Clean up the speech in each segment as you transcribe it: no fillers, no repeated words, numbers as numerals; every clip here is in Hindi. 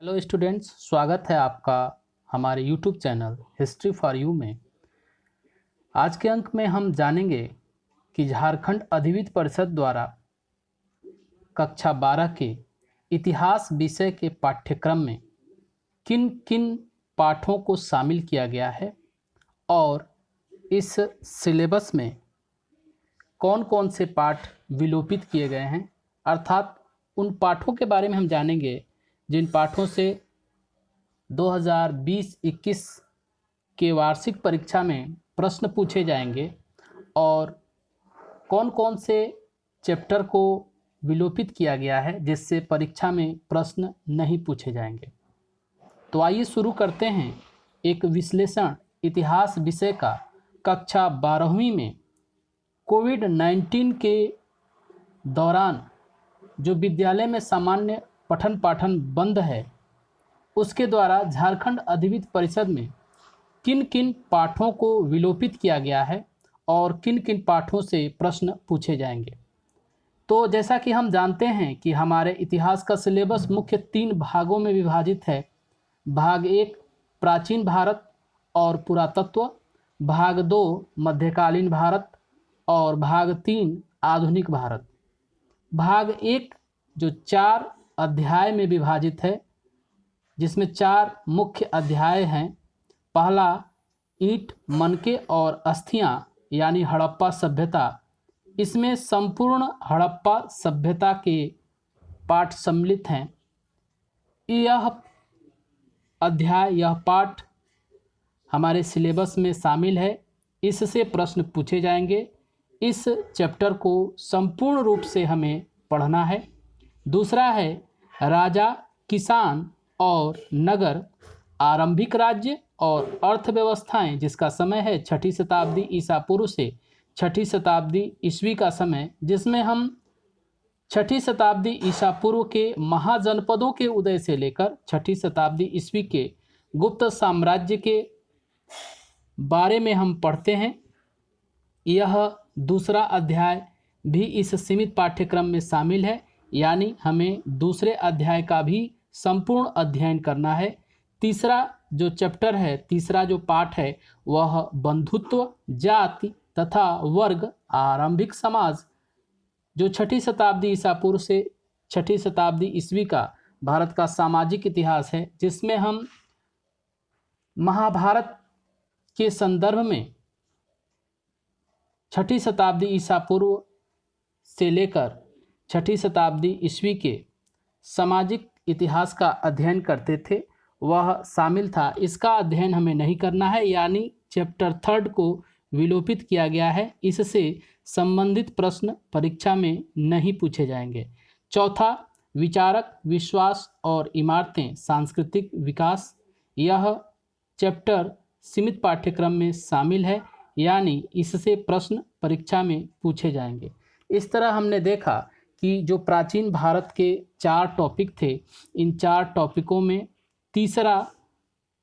हेलो स्टूडेंट्स, स्वागत है आपका हमारे YouTube channel history for you में। आज के अंक में हम जानेंगे कि झारखंड अधिविद्य परिषद द्वारा कक्षा 12 के इतिहास विषय के पाठ्यक्रम में किन किन पाठों को शामिल किया गया है और इस सिलेबस में कौन कौन से पाठ विलोपित किए गए हैं, अर्थात उन पाठों के बारे में हम जानेंगे जिन पाठों से 2020-21 के वार्षिक परीक्षा में प्रश्न पूछे जाएंगे और कौन कौन से चैप्टर को विलोपित किया गया है जिससे परीक्षा में प्रश्न नहीं पूछे जाएंगे। तो आइए शुरू करते हैं एक विश्लेषण इतिहास विषय का। कक्षा 12वीं में कोविड-19 के दौरान जो विद्यालय में सामान्य पठन पाठन बंद है, उसके द्वारा झारखंड अधिविद्य परिषद में किन किन पाठों को विलोपित किया गया है और किन किन पाठों से प्रश्न पूछे जाएंगे। तो जैसा कि हम जानते हैं कि हमारे इतिहास का सिलेबस मुख्य 3 भागों में विभाजित है। भाग 1 प्राचीन भारत और पुरातत्व, भाग 2 मध्यकालीन भारत और भाग 3 आधुनिक भारत। भाग 1 जो 4 अध्याय में विभाजित है, जिसमें 4 मुख्य अध्याय हैं। पहला ईंट, मनके और अस्थियां यानी हड़प्पा सभ्यता। इसमें संपूर्ण हड़प्पा सभ्यता के पाठ सम्मिलित हैं। यह अध्याय, यह पाठ हमारे सिलेबस में शामिल है। इससे प्रश्न पूछे जाएंगे। इस चैप्टर को संपूर्ण रूप से हमें पढ़ना है। दूसरा है राजा, किसान और नगर, आरंभिक राज्य और अर्थव्यवस्थाएं, जिसका समय है 6ठी शताब्दी ईसा पूर्व से 6ठी शताब्दी ईस्वी का समय, जिसमें हम 6ठी शताब्दी ईसा पूर्व के महाजनपदों के उदय से लेकर 6ठी शताब्दी ईस्वी के गुप्त साम्राज्य के बारे में हम पढ़ते हैं। यह दूसरा अध्याय भी इस सीमित पाठ्यक्रम में शामिल है, यानी हमें दूसरे अध्याय का भी संपूर्ण अध्ययन करना है। तीसरा जो चैप्टर है, तीसरा जो पाठ है, वह बंधुत्व, जाति तथा वर्ग, आरंभिक समाज, जो 6ठी शताब्दी ईसा पूर्व से 6ठी शताब्दी ईस्वी का भारत का सामाजिक इतिहास है, जिसमें हम महाभारत के संदर्भ में 6ठी शताब्दी ईसा पूर्व से लेकर 6ठी शताब्दी ईस्वी के सामाजिक इतिहास का अध्ययन करते थे, वह शामिल था। इसका अध्ययन हमें नहीं करना है, यानी चैप्टर 3 को विलोपित किया गया है। इससे संबंधित प्रश्न परीक्षा में नहीं पूछे जाएंगे। चौथा विचारक, विश्वास और इमारतें, सांस्कृतिक विकास। यह चैप्टर सीमित पाठ्यक्रम में शामिल है, यानी इससे प्रश्न परीक्षा में पूछे जाएंगे। इस तरह हमने देखा कि जो प्राचीन भारत के 4 टॉपिक थे, इन 4 टॉपिकों में तीसरा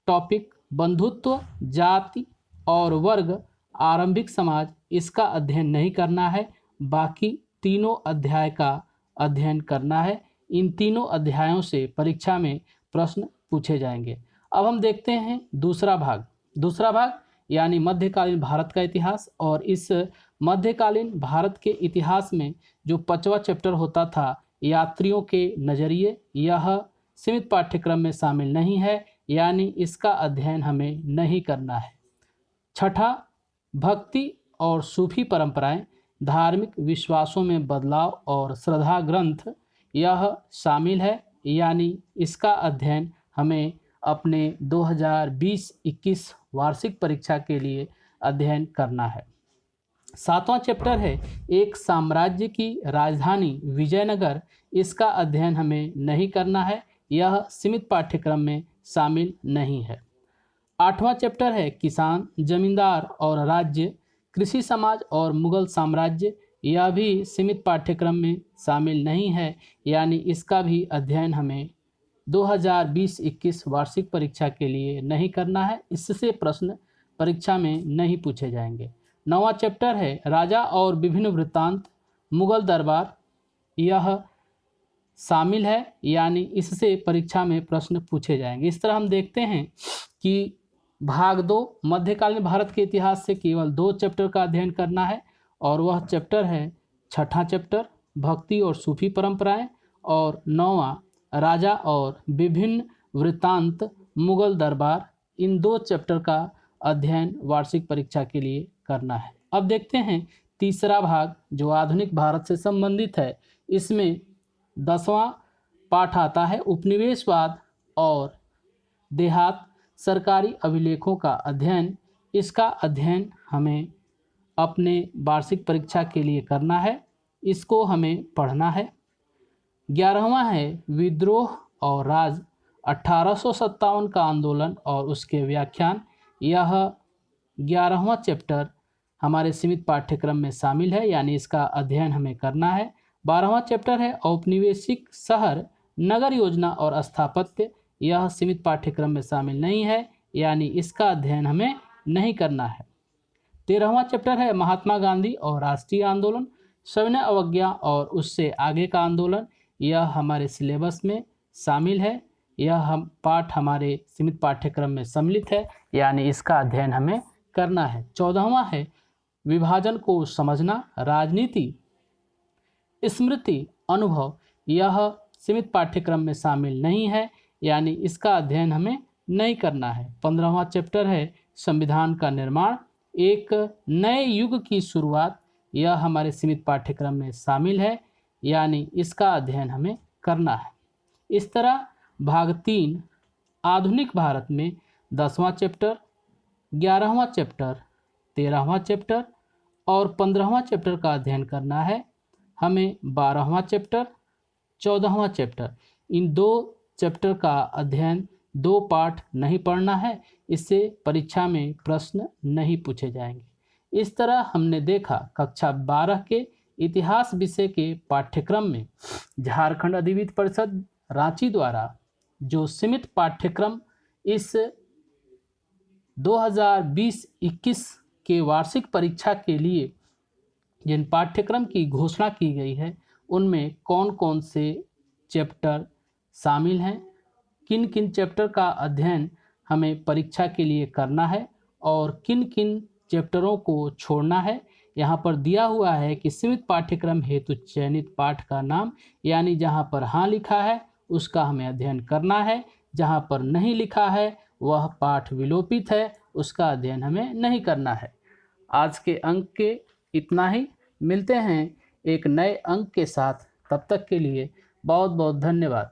टॉपिक बंधुत्व, जाति और वर्ग, आरंभिक समाज, इसका अध्ययन नहीं करना है। बाकी तीनों अध्याय का अध्ययन करना है। इन तीनों अध्यायों से परीक्षा में प्रश्न पूछे जाएंगे। अब हम देखते हैं दूसरा भाग यानी मध्यकालीन भारत का इतिहास। और इस मध्यकालीन भारत के इतिहास में जो 5वां चैप्टर होता था, यात्रियों के नज़रिए, यह सीमित पाठ्यक्रम में शामिल नहीं है, यानी इसका अध्ययन हमें नहीं करना है। छठा भक्ति और सूफी परंपराएं, धार्मिक विश्वासों में बदलाव और श्रद्धा ग्रंथ, यह शामिल है, यानी इसका अध्ययन हमें अपने 2020-21 वार्षिक परीक्षा के लिए अध्ययन करना है। 7वां चैप्टर है एक साम्राज्य की राजधानी विजयनगर, इसका अध्ययन हमें नहीं करना है, यह सीमित पाठ्यक्रम में शामिल नहीं है। 8वां चैप्टर है किसान, जमींदार और राज्य, कृषि समाज और मुगल साम्राज्य, यह भी सीमित पाठ्यक्रम में शामिल नहीं है, यानी इसका भी अध्ययन हमें 2020-21 वार्षिक परीक्षा के लिए नहीं करना है। इससे प्रश्न परीक्षा में नहीं पूछे जाएंगे। 9वां चैप्टर है राजा और विभिन्न वृत्तांत, मुगल दरबार, यह शामिल है, यानी इससे परीक्षा में प्रश्न पूछे जाएंगे। इस तरह हम देखते हैं कि भाग 2 मध्यकालीन भारत के इतिहास से केवल 2 चैप्टर का अध्ययन करना है, और वह चैप्टर है छठा चैप्टर भक्ति और सूफी परंपराएं, और 9वां राजा और विभिन्न वृत्तांत मुगल दरबार। इन 2 चैप्टर का अध्ययन वार्षिक परीक्षा के लिए करना है। अब देखते हैं तीसरा भाग जो आधुनिक भारत से संबंधित है। इसमें 10वां पाठ आता है उपनिवेशवाद और देहात सरकारी अभिलेखों का अध्ययन। इसका अध्ययन हमें अपने वार्षिक परीक्षा के लिए करना है, इसको हमें पढ़ना है। 11वां है विद्रोह और राज 1857 का आंदोलन और उसके व्याख्यान। यह 11वां चैप्टर हमारे सीमित पाठ्यक्रम में शामिल है, यानी इसका अध्ययन हमें करना है। 12वां चैप्टर है औपनिवेशिक शहर नगर योजना और स्थापत्य। यह सीमित पाठ्यक्रम में शामिल नहीं है, यानी इसका अध्ययन हमें नहीं करना है। 13वां चैप्टर है महात्मा गांधी और राष्ट्रीय आंदोलन, सविनय अवज्ञा और उससे आगे का आंदोलन। यह हमारे सिलेबस में शामिल है, यह हम पाठ हमारे सीमित पाठ्यक्रम में सम्मिलित है, यानी इसका अध्ययन हमें करना है। 14वां है विभाजन को समझना राजनीति स्मृति अनुभव। यह सीमित पाठ्यक्रम में शामिल नहीं है, यानी इसका अध्ययन हमें नहीं करना है। 15वां चैप्टर है संविधान का निर्माण एक नए युग की शुरुआत। यह हमारे सीमित पाठ्यक्रम में शामिल है, यानी इसका अध्ययन हमें करना है। इस तरह भाग 3 आधुनिक भारत में 10वां चैप्टर, 11वां चैप्टर, 13वां चैप्टर और 15वां चैप्टर का अध्ययन करना है। हमें 12वां चैप्टर, 14वां चैप्टर, इन 2 चैप्टर का अध्ययन 2 पाठ नहीं पढ़ना है, इससे परीक्षा में प्रश्न नहीं पूछे जाएंगे। इस तरह हमने देखा कक्षा 12 के इतिहास विषय के पाठ्यक्रम में झारखंड अधिविद्य परिषद रांची द्वारा जो सीमित पाठ्यक्रम इस 2020-21 के वार्षिक परीक्षा के लिए जिन पाठ्यक्रम की घोषणा की गई है, उनमें कौन कौन से चैप्टर शामिल हैं, किन किन चैप्टर का अध्ययन हमें परीक्षा के लिए करना है और किन किन चैप्टरों को छोड़ना है। यहाँ पर दिया हुआ है कि सीमित पाठ्यक्रम हेतु चयनित पाठ का नाम, यानी जहाँ पर हाँ लिखा है उसका हमें अध्ययन करना है, जहाँ पर नहीं लिखा है वह पाठ विलोपित है, उसका अध्ययन हमें नहीं करना है। आज के अंक के इतना ही, मिलते हैं एक नए अंक के साथ। तब तक के लिए बहुत बहुत धन्यवाद।